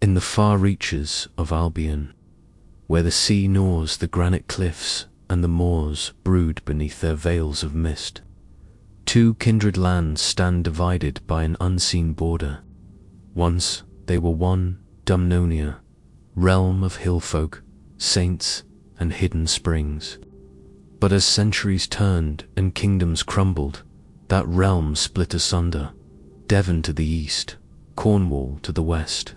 In the far reaches of Albion, where the sea gnaws the granite cliffs and the moors brood beneath their veils of mist, two kindred lands stand divided by an unseen border. Once they were one, Dumnonia, realm of hillfolk, saints, and hidden springs. But as centuries turned and kingdoms crumbled, that realm split asunder, Devon to the east, Cornwall to the west.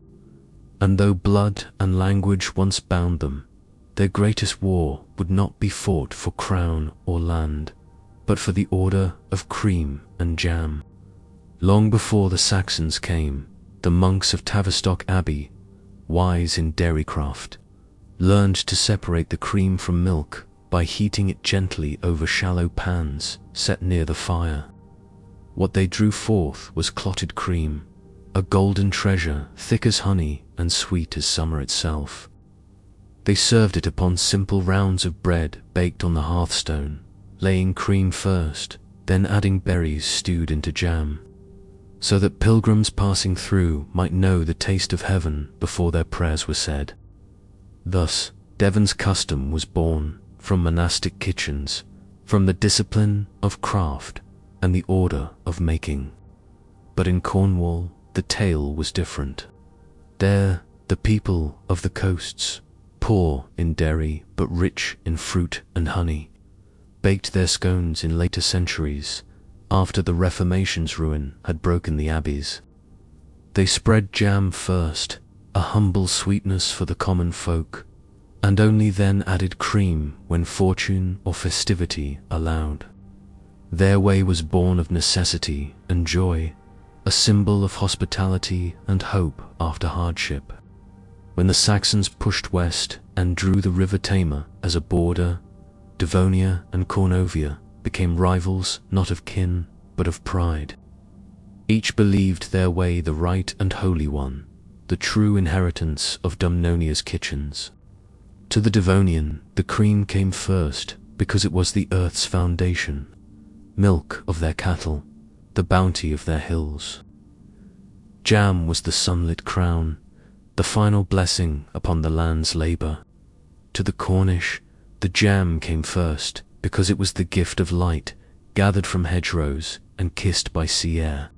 And though blood and language once bound them, their greatest war would not be fought for crown or land, but for the order of cream and jam. Long before the Saxons came, the monks of Tavistock Abbey, wise in dairycraft, learned to separate the cream from milk by heating it gently over shallow pans set near the fire. What they drew forth was clotted cream, a golden treasure thick as honey and sweet as summer itself. They served it upon simple rounds of bread baked on the hearthstone, laying cream first, then adding berries stewed into jam, so that pilgrims passing through might know the taste of heaven before their prayers were said. Thus, Devon's custom was born from monastic kitchens, from the discipline of craft and the order of making. But in Cornwall, the tale was different. There, the people of the coasts, poor in dairy but rich in fruit and honey, baked their scones in later centuries, after the Reformation's ruin had broken the abbeys. They spread jam first, a humble sweetness for the common folk, and only then added cream when fortune or festivity allowed. Their way was born of necessity and joy, a symbol of hospitality and hope after hardship. When the Saxons pushed west and drew the river Tamar as a border, Devonia and Cornovia became rivals not of kin but of pride. Each believed their way the right and holy one, the true inheritance of Dumnonia's kitchens. To the Devonian, the cream came first because it was the earth's foundation, milk of their cattle, the bounty of their hills. Jam was the sunlit crown, the final blessing upon the land's labor. To the Cornish, the jam came first because it was the gift of light, gathered from hedgerows and kissed by sea air.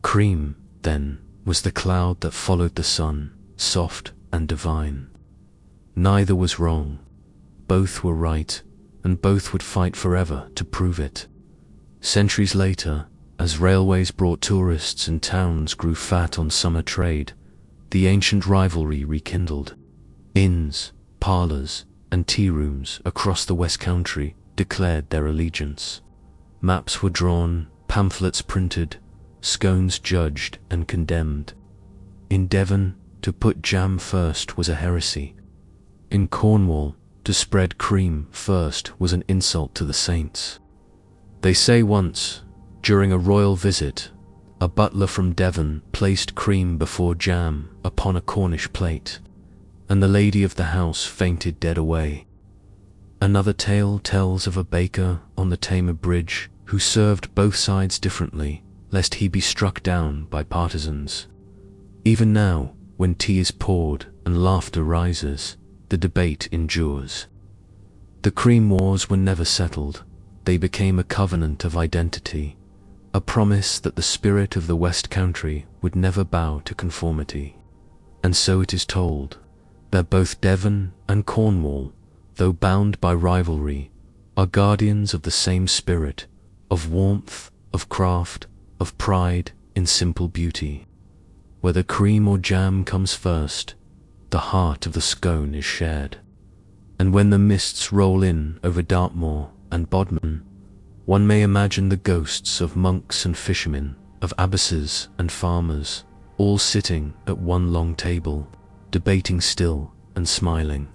Cream, then, was the cloud that followed the sun, soft and divine. Neither was wrong. Both were right, and both would fight forever to prove it. Centuries later, as railways brought tourists and towns grew fat on summer trade, the ancient rivalry rekindled. Inns, parlors, and tea rooms across the West Country declared their allegiance. Maps were drawn, pamphlets printed, scones judged and condemned. In Devon, to put jam first was a heresy. In Cornwall, to spread cream first was an insult to the saints. They say once, during a royal visit, a butler from Devon placed cream before jam upon a Cornish plate, and the lady of the house fainted dead away. Another tale tells of a baker on the Tamar Bridge who served both sides differently, lest he be struck down by partisans. Even now, when tea is poured and laughter rises, the debate endures. The cream wars were never settled. They became a covenant of identity, a promise that the spirit of the West Country would never bow to conformity. And so it is told that both Devon and Cornwall, though bound by rivalry, are guardians of the same spirit, of warmth, of craft, of pride in simple beauty. Whether cream or jam comes first, the heart of the scone is shared. And when the mists roll in over Dartmoor and Bodmin, one may imagine the ghosts of monks and fishermen, of abbesses and farmers, all sitting at one long table, debating still and smiling.